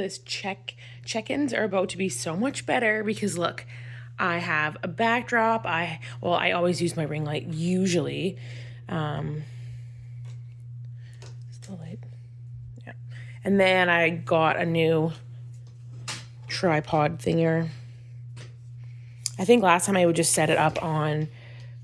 this check-ins are about to be so much better because look, I have a backdrop. I always use my ring light usually. Still light. Yeah. And then I got a new tripod thinger. I think last time I would just set it up on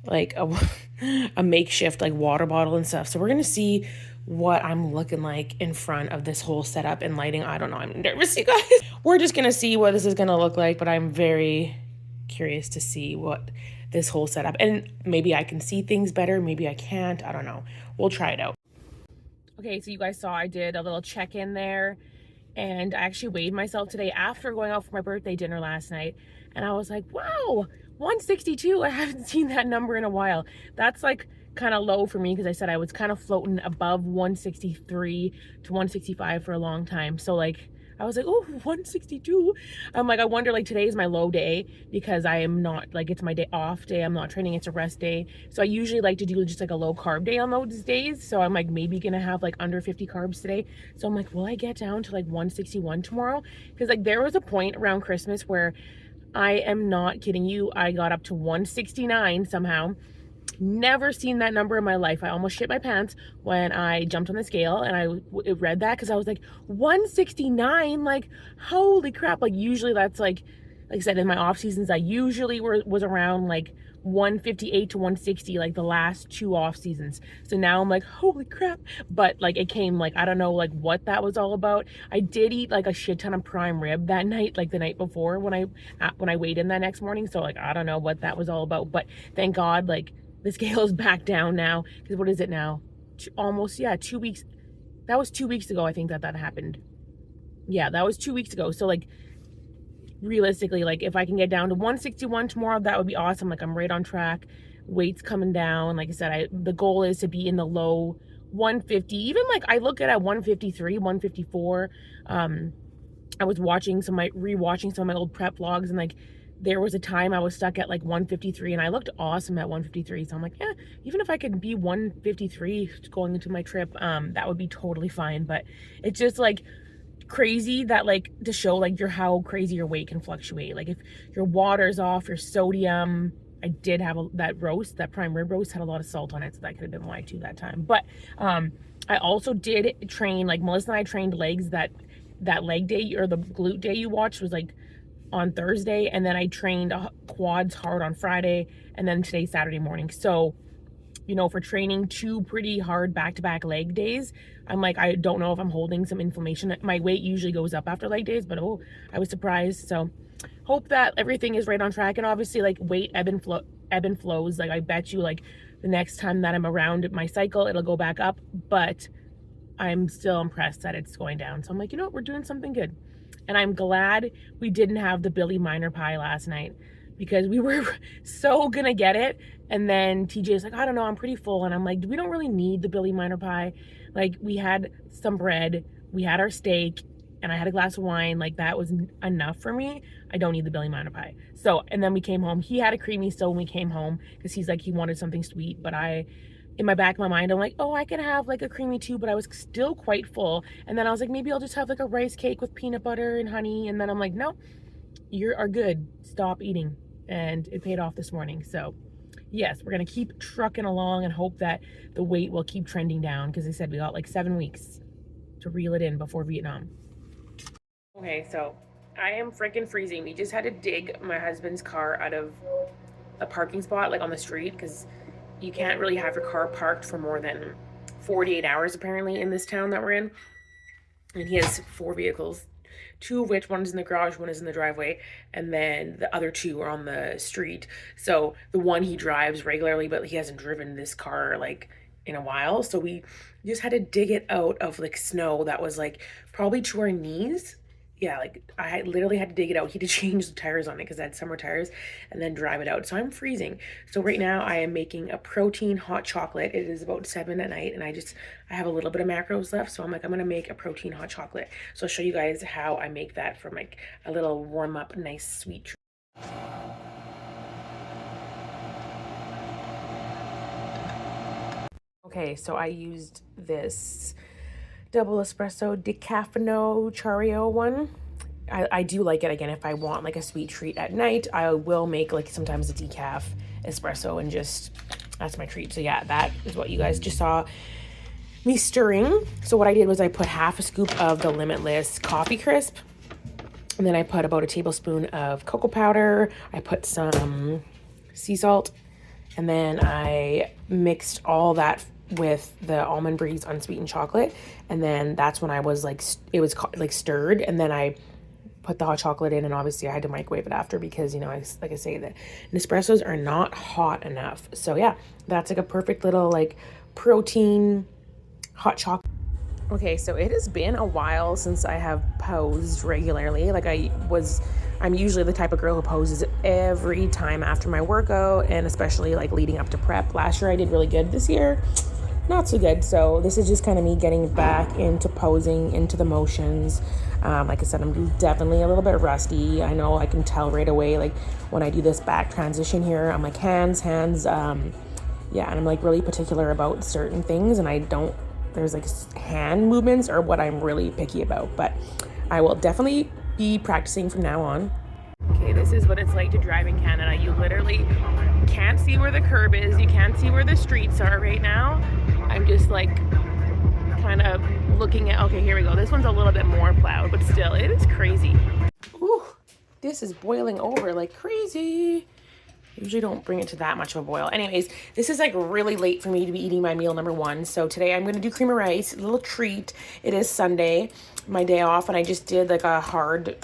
like a makeshift like water bottle and stuff. So we're gonna see what I'm looking like in front of this whole setup and lighting. I don't know, I'm nervous, you guys. We're just gonna see what this is gonna look like, but I'm very curious to see what this whole setup, and maybe I can see things better, maybe I can't, I don't know. We'll try it out. Okay, so you guys saw I did a little check-in there, and I actually weighed myself today after going out for my birthday dinner last night, and I was like, wow, 162. I haven't seen that number in a while. That's like kind of low for me because I said I was kind of floating above 163 to 165 for a long time. So like I was like, oh, 162. I'm like, I wonder, like, today is my low day because I am not, like, it's my day off day. I'm not training. It's a rest day. So I usually like to do just like a low carb day on those days. So I'm like maybe gonna have like under 50 carbs today. So I'm like, will I get down to like 161 tomorrow? Because like there was a point around Christmas where I am not kidding you, I got up to 169 somehow. Never seen that number in my life. I almost shit my pants when I jumped on the scale and I read that because I was like, 169, like holy crap. Like usually that's like I said, in my off seasons I usually was around like 158 to 160 like the last 2 off seasons. So now I'm like, holy crap. But like it came like, I don't know like what that was all about. I did eat like a shit ton of prime rib that night, like the night before when I weighed in that next morning. So like I don't know what that was all about, but thank God like the scale is back down now, because what is it now? Almost, yeah, 2 weeks. That was 2 weeks ago, I think that happened. Yeah, that was 2 weeks ago. So, like, realistically, like, if I can get down to 161 tomorrow, that would be awesome. Like, I'm right on track. Weight's coming down. Like I said, the goal is to be in the low 150. Even, like, I look at 153, 154. I was rewatching some of my old prep vlogs, and, like, there was a time I was stuck at like 153 and I looked awesome at 153. So I'm like, yeah, even if I could be 153 going into my trip, that would be totally fine. But it's just like crazy that like to show like how crazy your weight can fluctuate. Like if your water's off, your sodium. I did have that prime rib roast had a lot of salt on it, so that could have been why too that time. But I also did train, like Melissa and I trained legs that leg day, or the glute day you watched was like on Thursday, and then I trained quads hard on Friday, and then today Saturday morning. So, you know, for training 2 pretty hard back-to-back leg days, I'm like, I don't know if I'm holding some inflammation. My weight usually goes up after leg days, but oh, I was surprised. So hope that everything is right on track. And obviously like weight ebb and flows. Like I bet you like the next time that I'm around my cycle, it'll go back up, but I'm still impressed that it's going down. So I'm like, you know what, we're doing something good. And I'm glad we didn't have the Billy Miner pie last night, because we were so gonna get it. And then TJ's like, I don't know, I'm pretty full. And I'm like, we don't really need the Billy Miner pie. Like we had some bread, we had our steak, and I had a glass of wine. Like that was enough for me. I don't need the Billy Miner pie. So, and then we came home. He had a creamy still when we came home because he's like, he wanted something sweet, but in my back of my mind, I'm like, oh, I can have like a creamy too, but I was still quite full. And then I was like, maybe I'll just have like a rice cake with peanut butter and honey. And then I'm like, no, you are good. Stop eating. And it paid off this morning. So yes, we're going to keep trucking along and hope that the weight will keep trending down, because they said we got like 7 weeks to reel it in before Vietnam. Okay, so I am freaking freezing. We just had to dig my husband's car out of a parking spot like on the street, because you can't really have your car parked for more than 48 hours apparently in this town that we're in. And he has 4 vehicles, 2 of which, one is in the garage, one is in the driveway, and then the other 2 are on the street. So the one he drives regularly, but he hasn't driven this car like in a while. So we just had to dig it out of like snow that was like probably to our knees. Yeah, like I literally had to dig it out. He had to change the tires on it because I had summer tires, and then drive it out. So I'm freezing. So right now I am making a protein hot chocolate. It is about 7 at night, and I have a little bit of macros left. So I'm like, I'm gonna make a protein hot chocolate. So I'll show you guys how I make that for like a little warm up, nice sweet treat. Okay, so I used this double espresso decaffeino Chario one. I do like it. Again, if I want like a sweet treat at night, I will make like sometimes a decaf espresso and just, that's my treat. So yeah, that is what you guys just saw me stirring. So what I did was I put half a scoop of the Limitless Coffee Crisp, and then I put about a tablespoon of cocoa powder. I put some sea salt, and then I mixed all that with the Almond Breeze unsweetened chocolate. And then that's when I was like, it was like stirred, and then I put the hot chocolate in, and obviously I had to microwave it after because, you know, like I say, that Nespressos are not hot enough. So yeah, that's like a perfect little like protein hot chocolate. Okay, so it has been a while since I have posed regularly. Like I'm usually the type of girl who poses every time after my workout, and especially like leading up to prep. Last year I did really good. This year, not so good. So this is just kind of me getting back into posing, into the motions. Like I said, I'm definitely a little bit rusty. I know I can tell right away, like when I do this back transition here, I'm like hands, yeah, and I'm like really particular about certain things, and there's like hand movements are what I'm really picky about, but I will definitely be practicing from now on. Okay, this is what it's like to drive in Canada. You literally can't see where the curb is. You can't see where the streets are right now. I'm just like kind of looking at, okay, here we go. This one's a little bit more plowed, but still, it is crazy. Ooh, this is boiling over like crazy. Usually don't bring it to that much of a boil. Anyways, this is like really late for me to be eating my meal number one. So today I'm going to do cream of rice, a little treat. It is Sunday, my day off, and I just did like a hard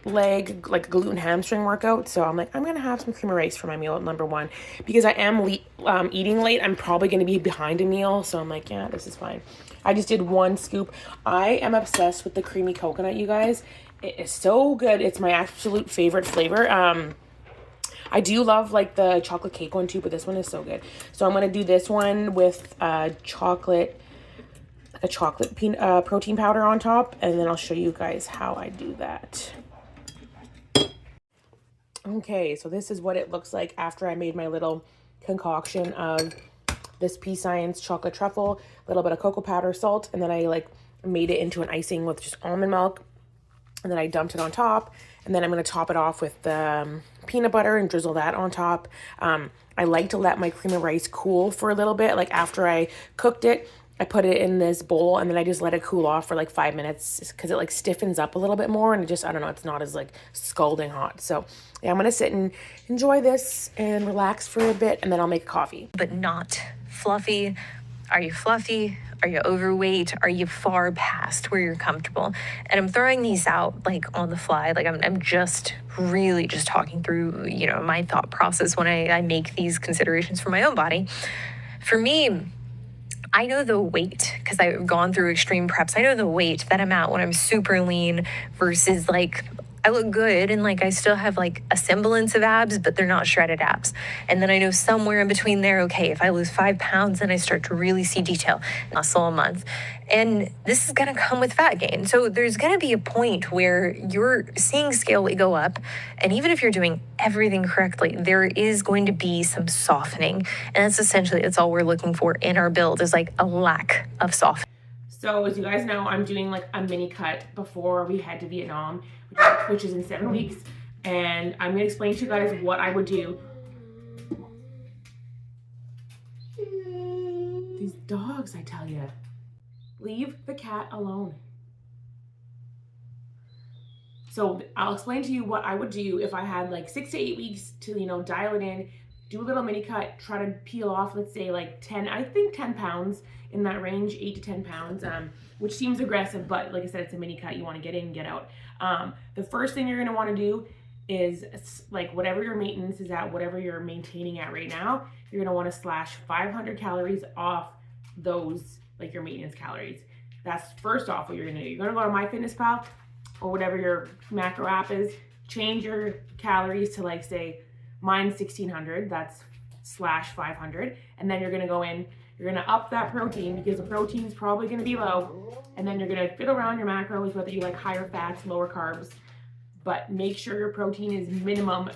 leg, like gluten hamstring workout. So I'm like, I'm going to have some cream of rice for my meal number one because I am eating late. I'm probably going to be behind a meal. So I'm like, yeah, this is fine. I just did one scoop. I am obsessed with the creamy coconut, you guys. It is so good. It's my absolute favorite flavor. I do love like the chocolate cake one too, but this one is so good. So I'm going to do this one with chocolate protein powder on top, and then I'll show you guys how I do that. Okay, so this is what it looks like after I made my little concoction of this Pea Science chocolate truffle, a little bit of cocoa powder, salt, and then I like made it into an icing with just almond milk. And then I dumped it on top, and then I'm going to top it off with the peanut butter and drizzle that on top. I like to let my cream of rice cool for a little bit. Like after I cooked it, I put it in this bowl, and then I just let it cool off for like 5 minutes because it like stiffens up a little bit more, and it just, I don't know, it's not as like scalding hot. So yeah, I'm going to sit and enjoy this and relax for a bit, and then I'll make coffee. But not fluffy. Are you fluffy? Are you overweight? Are you far past where you're comfortable? And I'm throwing these out like on the fly. Like I'm just really just talking through, you know, my thought process when I make these considerations for my own body. For me, I know the weight because I've gone through extreme preps. I know the weight that I'm at when I'm super lean versus like I look good and like I still have like a semblance of abs, but they're not shredded abs. And then I know somewhere in between there, okay, if I lose 5 pounds, then I start to really see detail, muscle a month. And this is going to come with fat gain. So there's going to be a point where you're seeing scale weight go up. And even if you're doing everything correctly, there is going to be some softening. And that's all we're looking for in our build is like a lack of softening. So as you guys know, I'm doing like a mini cut before we head to Vietnam, which is in 7 weeks. And I'm going to explain to you guys what I would do. These dogs, I tell you. Leave the cat alone. So I'll explain to you what I would do if I had like 6 to 8 weeks to, you know, dial it in, do a little mini cut, try to peel off, let's say like 10 pounds in that range, 8 to 10 pounds, which seems aggressive, but like I said, it's a mini cut. You want to get in and get out. The first thing you're going to want to do is like whatever your maintenance is at, whatever you're maintaining at right now, you're going to want to slash 500 calories off those, like your maintenance calories. That's first off what you're going to do. You're going to go to MyFitnessPal or whatever your macro app is, change your calories to like say mine's 1600, that's slash 500. And then you're going to go in, you're going to up that protein because the protein is probably going to be low. And then you're going to fiddle around your macros, whether you like higher fats, lower carbs, but make sure your protein is minimum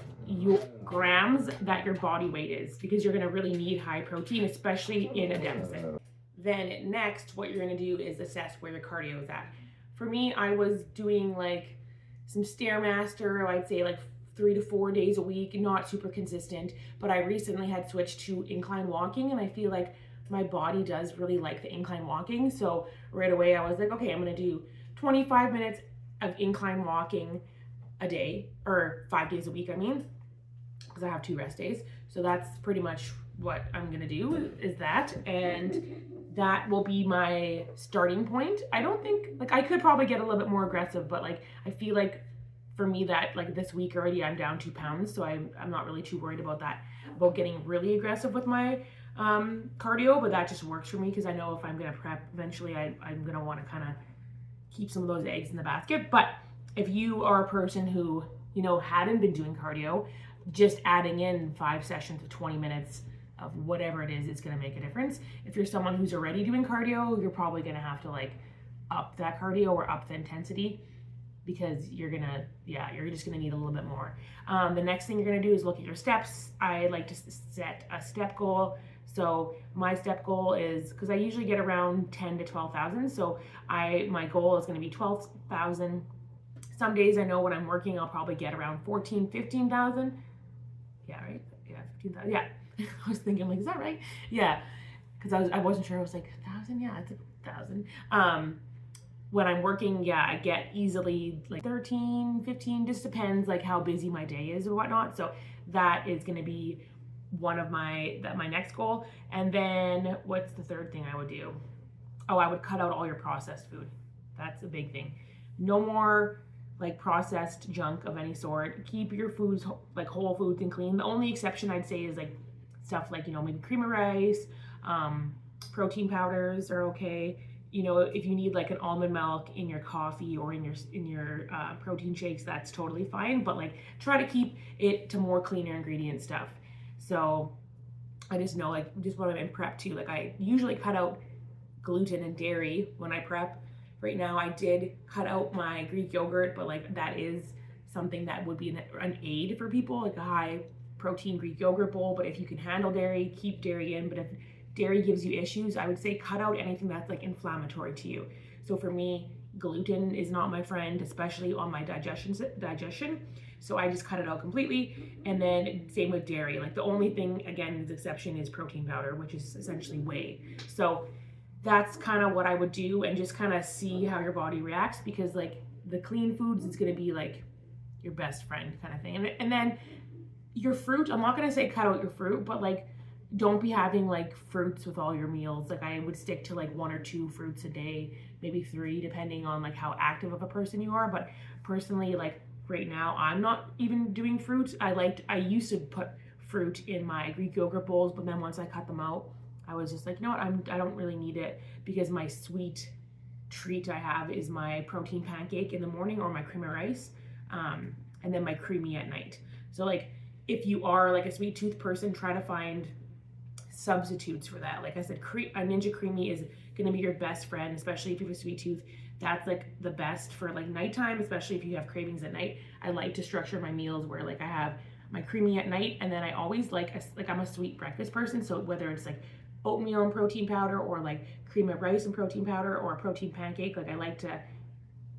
grams that your body weight is because you're going to really need high protein, especially in a deficit. then next, what you're gonna do is assess where your cardio is at. For me, I was doing like some Stairmaster, I'd say like 3 to 4 days a week, not super consistent, but I recently had switched to incline walking, and I feel like my body does really like the incline walking. So right away I was like, okay, I'm gonna do 25 minutes of incline walking a day, or 5 days a week, I mean, because I have 2 rest days. So that's pretty much what I'm gonna do, is that, and that will be my starting point. I don't think, like, I could probably get a little bit more aggressive, but like I feel like for me that like this week already I'm down 2 pounds, so I'm not really too worried about that, about getting really aggressive with my cardio. But that just works for me because I know if I'm gonna prep eventually, I'm gonna want to kind of keep some of those eggs in the basket. But if you are a person who, you know, hadn't been doing cardio, just adding in 5 sessions of 20 minutes of whatever it is going to make a difference. If you're someone who's already doing cardio, you're probably going to have to like up that cardio or up the intensity, because you're just gonna need a little bit more. The next thing you're gonna do is look at your steps. I like to set a step goal. So my step goal is, because I usually get around 10 to 12,000, so my goal is gonna be 12,000. Some days I know when I'm working, I'll probably get around 14, 15,000. Yeah, right? Yeah, 15,000, yeah. I was thinking, like, is that right? Yeah, because I wasn't sure. I was like, 1,000? Yeah, it's 1,000. When I'm working, yeah, I get easily like 13, 15, just depends like how busy my day is or whatnot. So that is going to be one of my next goal. And then what's the third thing I would do? Oh, I would cut out all your processed food. That's a big thing. No more like processed junk of any sort. Keep your foods like whole foods and clean. The only exception I'd say is like stuff like, you know, maybe cream of rice, protein powders are okay. You know, if you need like an almond milk in your coffee or in your protein shakes, that's totally fine. But like, try to keep it to more cleaner ingredient stuff. So I just know, like, just when I'm in prep too, like I usually cut out gluten and dairy when I prep. Right now I did cut out my Greek yogurt, but like that is something that would be an aid for people, like a high protein Greek yogurt bowl. But if you can handle dairy, keep dairy in. But if dairy gives you issues, I would say cut out anything that's like inflammatory to you. So for me, gluten is not my friend, especially on my digestion. So I just cut it out completely. And then same with dairy. Like the only thing, again, the exception is protein powder, which is essentially whey. So that's kind of what I would do, and just kind of see how your body reacts, because like the clean foods is going to be like your best friend kind of thing. And then your fruit, I'm not going to say cut out your fruit, but like don't be having like fruits with all your meals. Like I would stick to like 1 or 2 fruits a day, maybe 3, depending on like how active of a person you are. But personally, like right now, I'm not even doing fruits. I used to put fruit in my Greek yogurt bowls, but then once I cut them out, I was just like, you know what, I don't really need it, because my sweet treat I have is my protein pancake in the morning, or my cream of rice, and then my creamy at night. So like, if you are like a sweet tooth person, try to find substitutes for that. Like I said, a Ninja Creamy is going to be your best friend, especially if you have a sweet tooth. That's like the best for like nighttime, especially if you have cravings at night. I like to structure my meals where like I have my creamy at night, and then I always like I'm a sweet breakfast person. So whether it's like oatmeal and protein powder, or like cream of rice and protein powder, or a protein pancake, like I like to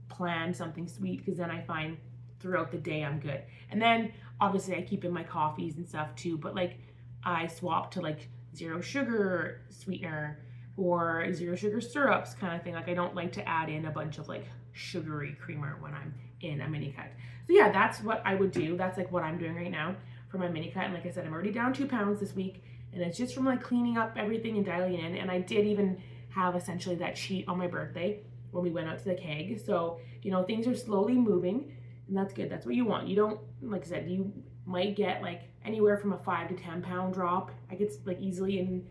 plan something sweet, because then I find throughout the day I'm good. And then obviously I keep in my coffees and stuff too, but like I swap to like 0 sugar sweetener or 0 sugar syrups kind of thing. Like I don't like to add in a bunch of like sugary creamer when I'm in a mini cut. So yeah, that's what I would do. That's like what I'm doing right now for my mini cut. And like I said, I'm already down 2 pounds this week, and it's just from like cleaning up everything and dialing in. And I did even have essentially that cheat on my birthday when we went out to the keg. So, you know, things are slowly moving, and that's good. That's what you want. You don't, like I said, you might get like anywhere from a 5 to 10 pound drop. I get like easily in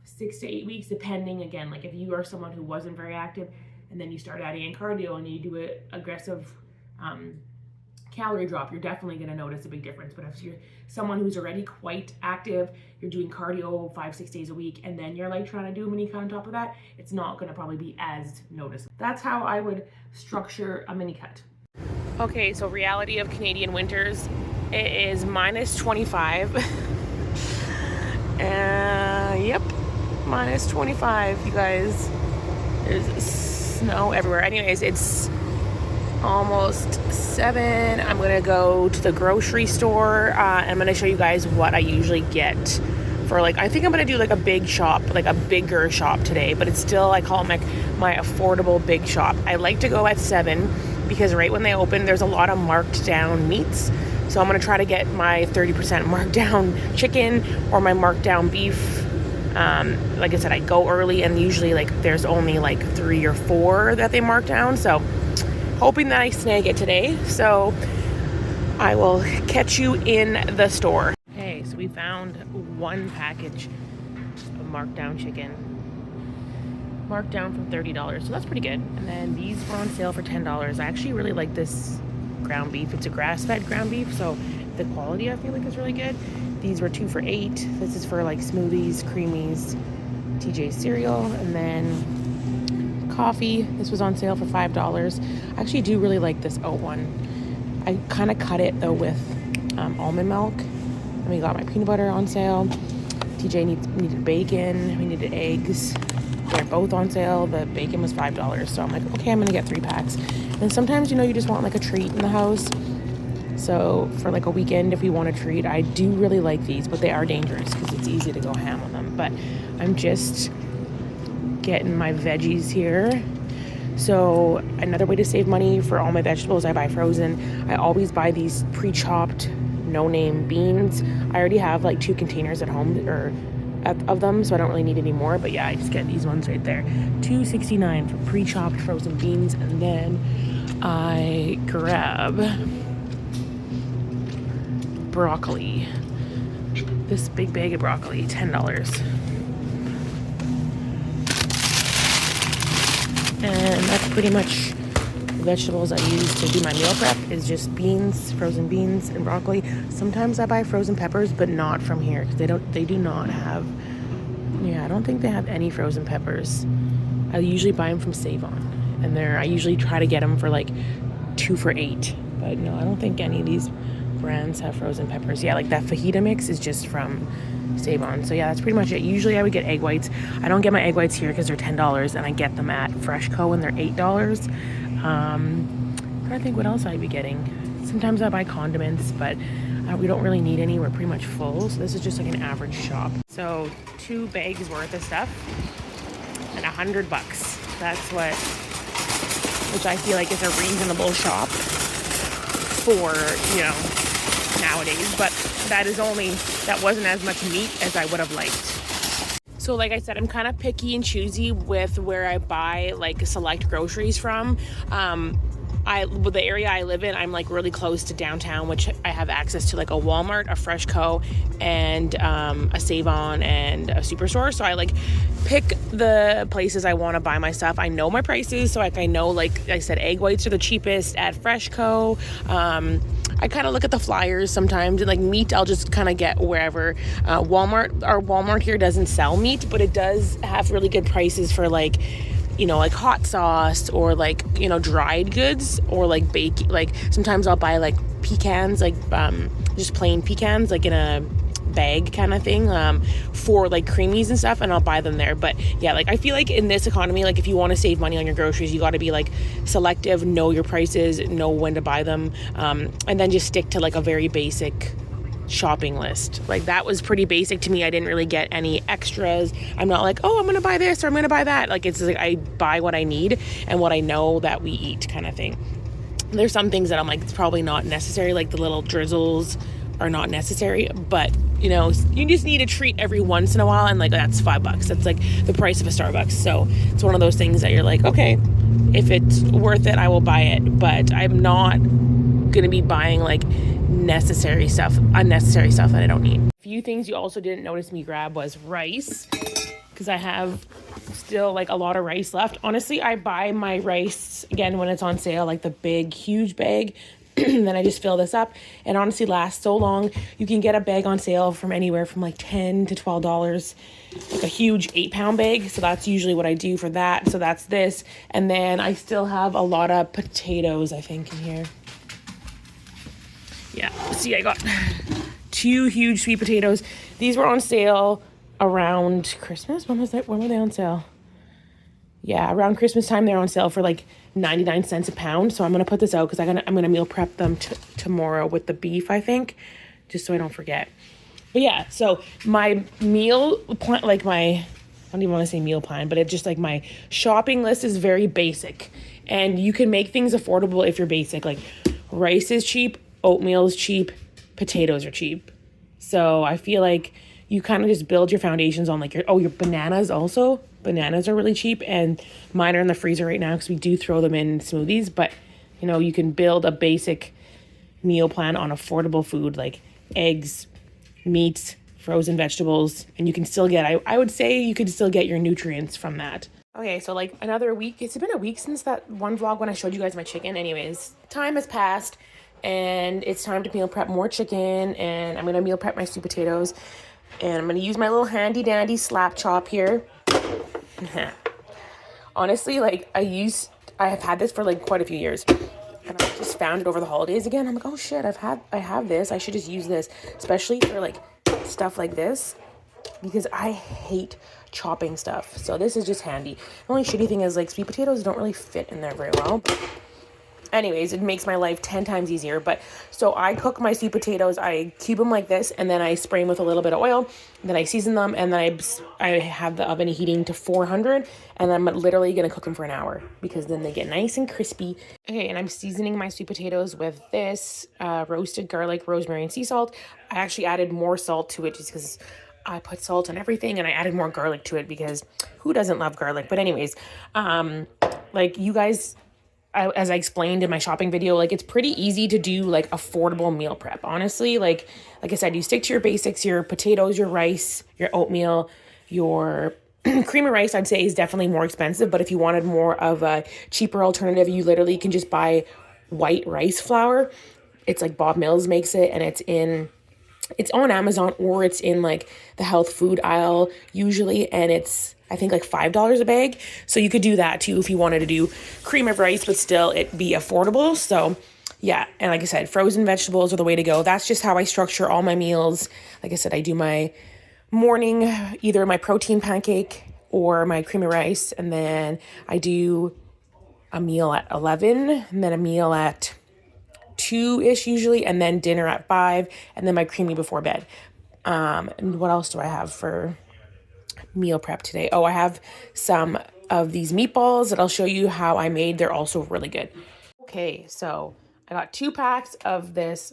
6 to 8 weeks, depending, again, like if you are someone who wasn't very active and then you start adding in cardio and you do an aggressive calorie drop, you're definitely going to notice a big difference. But if you're someone who's already quite active, you're doing cardio 5-6 days a week, and then you're like trying to do a mini cut on top of that, it's not going to probably be as noticeable. That's how I would structure a mini cut. Okay, so reality of Canadian winters, it is minus 25. Yep, minus 25, you guys. There's snow everywhere. Anyways, it's almost 7. I'm gonna go to the grocery store. I'm gonna show you guys what I usually get for, like, I think I'm gonna do like a big shop, like a bigger shop today, but it's still, I call it my affordable big shop. I like to go at 7 because right when they open, there's a lot of marked down meats. So I'm gonna try to get my 30% marked down chicken or my marked down beef. Like I said, I go early, and usually like there's only like 3 or 4 that they mark down. So hoping that I snag it today. So I will catch you in the store. Okay, so we found one package of marked down chicken. Marked down from $30, so that's pretty good. And then these were on sale for $10. I actually really like this ground beef. It's a grass-fed ground beef, so the quality I feel like is really good. These were 2 for $8. This is for like smoothies, creamies, TJ cereal, and then coffee. This was on sale for $5. I actually do really like this oat one. I kind of cut it though with almond milk. And we got my peanut butter on sale. TJ needed bacon. We needed eggs. They're both on sale. The bacon was $5. So I'm like, okay, I'm gonna get 3 packs. And sometimes, you know, you just want like a treat in the house. So for like a weekend, if we want a treat, I do really like these, but they are dangerous because it's easy to go ham on them. But I'm just getting my veggies here. So another way to save money for all my vegetables, I buy frozen. I always buy these pre-chopped, no-name beans. I already have like 2 containers at home of them, so I don't really need any more. But yeah, I just get these ones right there. $2.69 for pre-chopped frozen beans. And then I grab broccoli. This big bag of broccoli, $10. And that's pretty much the vegetables I use to do my meal prep, is just beans, frozen beans, and broccoli. Sometimes I buy frozen peppers, but not from here because they do not have, I don't think they have any frozen peppers. I usually buy them from Save-On, and I usually try to get them for like 2 for $8. But no, I don't think any of these brands have frozen peppers. Yeah, like that fajita mix is just from Save-On. So yeah, that's pretty much it. Usually I would get egg whites. I don't get my egg whites here because they're $10, and I get them at Freshco and they're $8. I'm trying to think what else I'd be getting. Sometimes I buy condiments, but we don't really need any. We're pretty much full. So this is just like an average shop. So 2 bags worth of stuff and $100. That's which I feel like is a reasonable shop for, nowadays. But that wasn't as much meat as I would have liked. So like I said, I'm kind of picky and choosy with where I buy like select groceries from. With the area I live in, I'm like really close to downtown, which I have access to like a Walmart, a Freshco, and a Save-On and a Superstore. So I like pick the places I want to buy my stuff. I know my prices, so like I know, like I said, egg whites are the cheapest at Freshco. I kind of look at the flyers sometimes, and like meat I'll just kind of get wherever. Our Walmart here doesn't sell meat, but it does have really good prices for like hot sauce or like, dried goods or like bake. Like sometimes I'll buy like pecans, like just plain pecans, like in a bag kind of thing, for like creamies and stuff, and I'll buy them there. But yeah, like I feel like in this economy, like if you want to save money on your groceries, you got to be like selective, know your prices, know when to buy them, and then just stick to like a very basic shopping list. Like that was pretty basic to me. I didn't really get any extras. I'm not like, oh, I'm gonna buy this or I'm gonna buy that. Like it's like I buy what I need and what I know that we eat kind of thing. There's some things that I'm like, it's probably not necessary, like the little drizzles are not necessary, but you just need a treat every once in a while, and like that's $5. That's like the price of a Starbucks. So it's one of those things that you're like, okay, if it's worth it, I will buy it, but I'm not gonna be buying like unnecessary stuff that I don't need. A few things you also didn't notice me grab was rice, because I have still like a lot of rice left. Honestly, I buy my rice again when it's on sale, like the big huge bag. And then I just fill this up, and honestly lasts so long. You can get a bag on sale from anywhere from like $10 to $12, like a huge 8-pound bag. So that's usually what I do for that. So that's this. And then I still have a lot of potatoes, I think, in here. Yeah, see, I got 2 huge sweet potatoes. These were on sale around Christmas. When was that? When were they on sale? Yeah, around Christmas time, they're on sale for like 99 cents a pound. So I'm going to put this out because I'm going to meal prep them tomorrow with the beef, I think, just so I don't forget. But yeah, so my meal plan, like I don't even want to say meal plan, but it's just like my shopping list is very basic. And you can make things affordable if you're basic. Like rice is cheap, oatmeal is cheap, potatoes are cheap. So I feel like you kind of just build your foundations on like your bananas also. Bananas are really cheap, and mine are in the freezer right now because we do throw them in smoothies. But, you can build a basic meal plan on affordable food like eggs, meats, frozen vegetables, and you can still get, I would say you could still get your nutrients from that. Okay, so like another week. It's been a week since that one vlog when I showed you guys my chicken. Anyways, time has passed, and it's time to meal prep more chicken, and I'm going to meal prep my sweet potatoes, and I'm going to use my little handy dandy slap chop here. Honestly, like I have had this for like quite a few years, and I just found it over the holidays again. I'm like, oh shit, I have this. I should just use this, especially for like stuff like this, because I hate chopping stuff. So this is just handy. The only shitty thing is like sweet potatoes don't really fit in there very well. Anyways, it makes my life 10 times easier. But so I cook my sweet potatoes, I cube them like this, and then I spray them with a little bit of oil, then I season them, and then I have the oven heating to 400, and I'm literally going to cook them for an hour because then they get nice and crispy. Okay, and I'm seasoning my sweet potatoes with this roasted garlic, rosemary, and sea salt. I actually added more salt to it just because I put salt on everything, and I added more garlic to it because who doesn't love garlic? But anyways, like you guys, as I explained in my shopping video, like it's pretty easy to do like affordable meal prep. Honestly, like I said, you stick to your basics, your potatoes, your rice, your oatmeal, your cream of rice, I'd say is definitely more expensive. But if you wanted more of a cheaper alternative, you literally can just buy white rice flour. It's like Bob Mills makes it, and it's on Amazon, or it's in like the health food aisle usually, and it's I think like $5 a bag. So you could do that too if you wanted to do cream of rice, but still it be affordable. So yeah, and like I said, frozen vegetables are the way to go. That's just how I structure all my meals. Like I said, I do my morning, either my protein pancake or my cream of rice, and then I do a meal at 11, and then a meal at 2-ish usually, and then dinner at 5, and then my creamy before bed. And what else do I have for meal prep today? Oh, I have some of these meatballs that I'll show you how I made. They're also really good. Okay, so I got 2 packs of this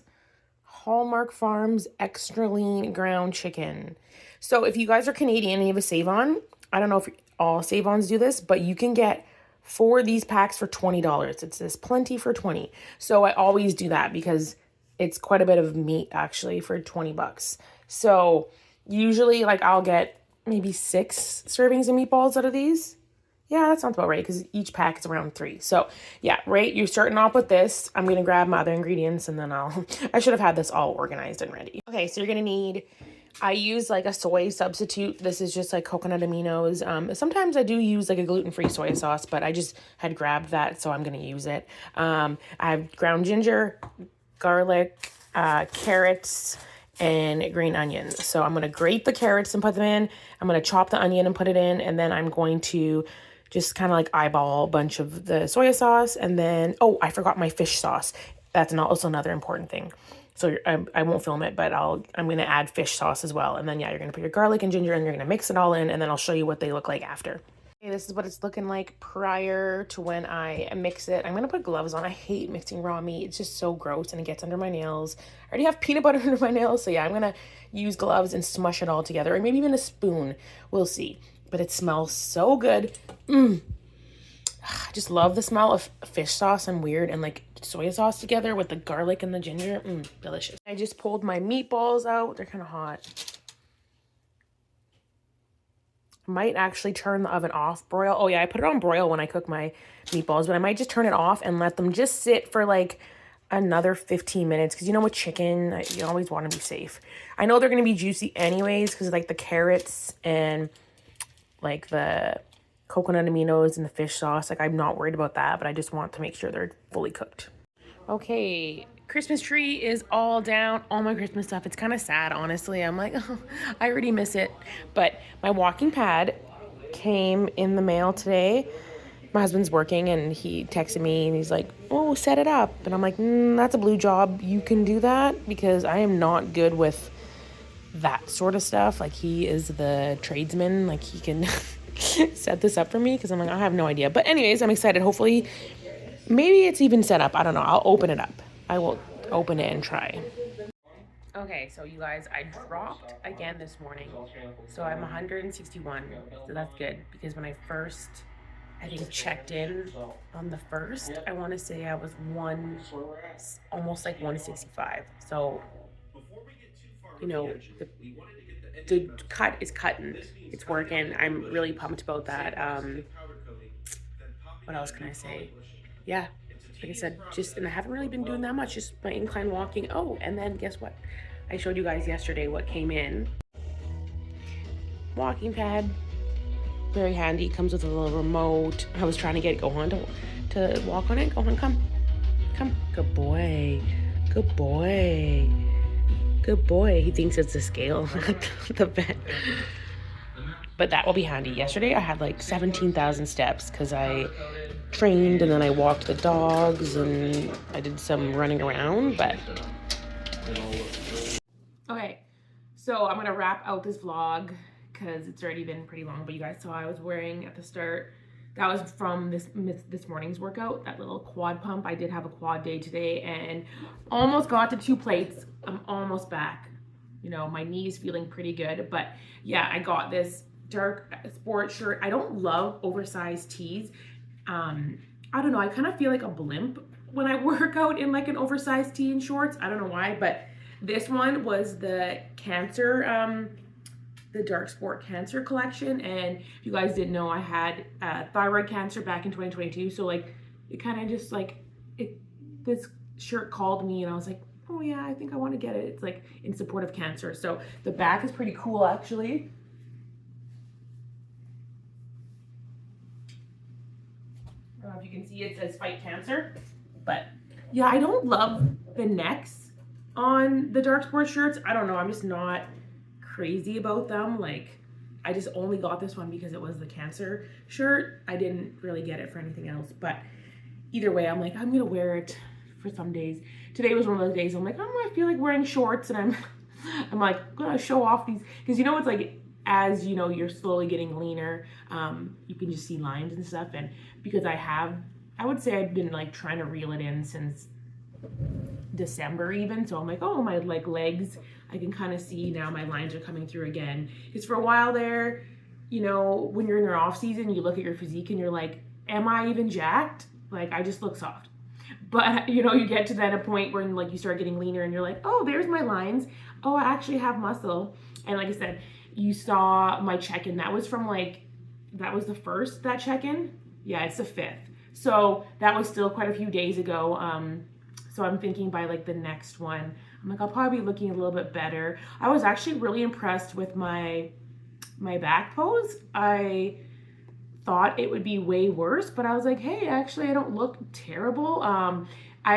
Hallmark Farms extra lean ground chicken. So if you guys are Canadian and you have a save-on, I don't know if all save-ons do this, but you can get 4 of these packs for $20. It says plenty for 20. So I always do that because it's quite a bit of meat actually for 20 bucks. So usually like I'll get maybe 6 servings of meatballs out of these. Yeah, that sounds about right because each pack is around 3. So yeah, right, you're starting off with this. I'm going to grab my other ingredients and then I should have had this all organized and ready. Okay, so you're going to need, I use like a soy substitute. This is just like coconut aminos. Sometimes I do use like a gluten-free soy sauce, but I just had grabbed that, so I'm going to use it. I have ground ginger, garlic, carrots, and green onions. So I'm going to grate the carrots and put them in. I'm going to chop the onion and put it in, and then I'm going to just kind of like eyeball a bunch of the soy sauce. And then, oh, I forgot my fish sauce. That's also another important thing. So I won't film it, but I'm going to add fish sauce as well. And then, yeah, you're going to put your garlic and ginger and you're going to mix it all in, and then I'll show you what they look like after. Okay, this is what it's looking like prior to when I mix it. I'm going to put gloves on. I hate mixing raw meat. It's just so gross and it gets under my nails. I already have peanut butter under my nails. So yeah, I'm going to use gloves and smush it all together, or maybe even a spoon. We'll see. But it smells so good. I just love the smell of fish sauce and weird and like soy sauce together with the garlic and the ginger. Delicious. I just pulled my meatballs out. They're kind of hot. Might actually turn the oven off broil. Oh yeah, I put it on broil when I cook my meatballs, but I might just turn it off and let them just sit for like another 15 minutes because with chicken, you always want to be safe. I know they're going to be juicy anyways because like the carrots and like the coconut aminos and the fish sauce. Like I'm not worried about that, but I just want to make sure they're fully cooked. Okay, Christmas tree is all down, all my Christmas stuff. It's kind of sad, honestly. I'm like, oh, I already miss it. But my walking pad came in the mail today. My husband's working and he texted me and he's like, oh, set it up. And I'm like, that's a blue job. You can do that, because I am not good with that sort of stuff. Like, he is the tradesman. Like, he can set this up for me, because I'm like, I have no idea. But anyways, I'm excited. Hopefully, maybe it's even set up. I don't know. I'll open it up. I will open it and try. Okay, so you guys, I dropped again this morning. So I'm 161. So that's good, because when I first, I think, checked in on the 1st, I want to say I was almost like 165. So, you know, the cut is cutting. It's working. I'm really pumped about that. What else can I say? Yeah, like I said, and I haven't really been doing that much, just my incline walking. Oh, and then guess what? I showed you guys yesterday what came in. Walking pad. Very handy. Comes with a little remote. I was trying to get Gohan to walk on it. Gohan, come. Good boy. Good boy. Good boy. He thinks it's a scale at the vet. But that will be handy. Yesterday I had like 17,000 steps because I trained and then I walked the dogs and I did some running around. But okay, so I'm gonna wrap out this vlog because it's already been pretty long. But you guys saw I was wearing at the start, that was from this morning's workout, that little quad pump. I did have a quad day today and almost got to 2 plates. I'm almost back. You know, my knee is feeling pretty good. But yeah, I got this dark sport shirt. I don't love oversized tees. I don't know, I kind of feel like a blimp when I work out in like an oversized tee and shorts. I don't know why, but this one was the cancer, the dark sport cancer collection. And if you guys didn't know, I had thyroid cancer back in 2022. So like, it kind of just like, this shirt called me and I was like, oh yeah, I think I want to get it. It's like in support of cancer. So the back is pretty cool, actually. I don't know if you can see, it says fight cancer. But yeah, I don't love the necks on the dark sport shirts. I don't know, I'm just not crazy about them. Like, I just only got this one because it was the cancer shirt. I didn't really get it for anything else. But either way, I'm like, I'm gonna wear it for some days. Today was one of those days I'm like, oh, I feel like wearing shorts, and I'm like gonna show off these, because you know, it's like, as you know, you're slowly getting leaner, you can just see lines and stuff. And because I would say I've been like trying to reel it in since December even. So I'm like, oh, my like legs, I can kind of see now my lines are coming through again. Because for a while there, you know, when you're in your off season, you look at your physique and you're like, am I even jacked? Like, I just look soft. But you know, you get to that a point where like you start getting leaner and you're like, oh, there's my lines. Oh, I actually have muscle. And like I said, you saw my check-in. That was from like, that was the first, that check-in. Yeah, it's the 5th. So that was still quite a few days ago. So I'm thinking by like the next one, I'm like, I'll probably be looking a little bit better. I was actually really impressed with my back pose. I thought it would be way worse, but I was like, hey, actually I don't look terrible. I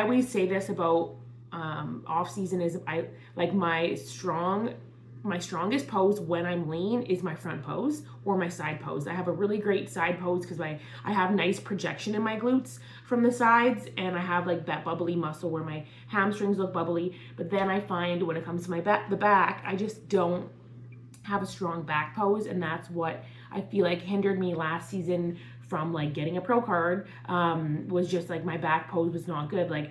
always say this about off season is I like my strongest pose when I'm lean is my front pose or my side pose. I have a really great side pose because I have nice projection in my glutes from the sides, and I have like that bubbly muscle where my hamstrings look bubbly. But then I find when it comes to the back, I just don't have a strong back pose, and that's what I feel like hindered me last season from like getting a pro card, was just like my back pose was not good. Like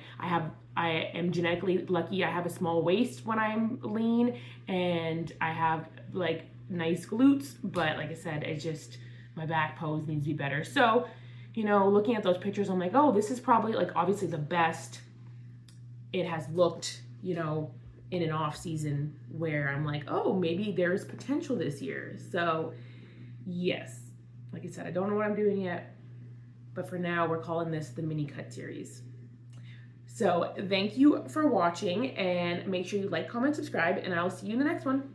I am genetically lucky. I have a small waist when I'm lean, and I have like nice glutes, but like I said, it's just my back pose needs to be better. So, you know, looking at those pictures, I'm like, oh, this is probably like obviously the best it has looked, you know, in an off season where I'm like, oh, maybe there's potential this year. So yes, like I said, I don't know what I'm doing yet, but for now we're calling this the mini cut series. So thank you for watching, and make sure you like, comment, subscribe, and I'll see you in the next one.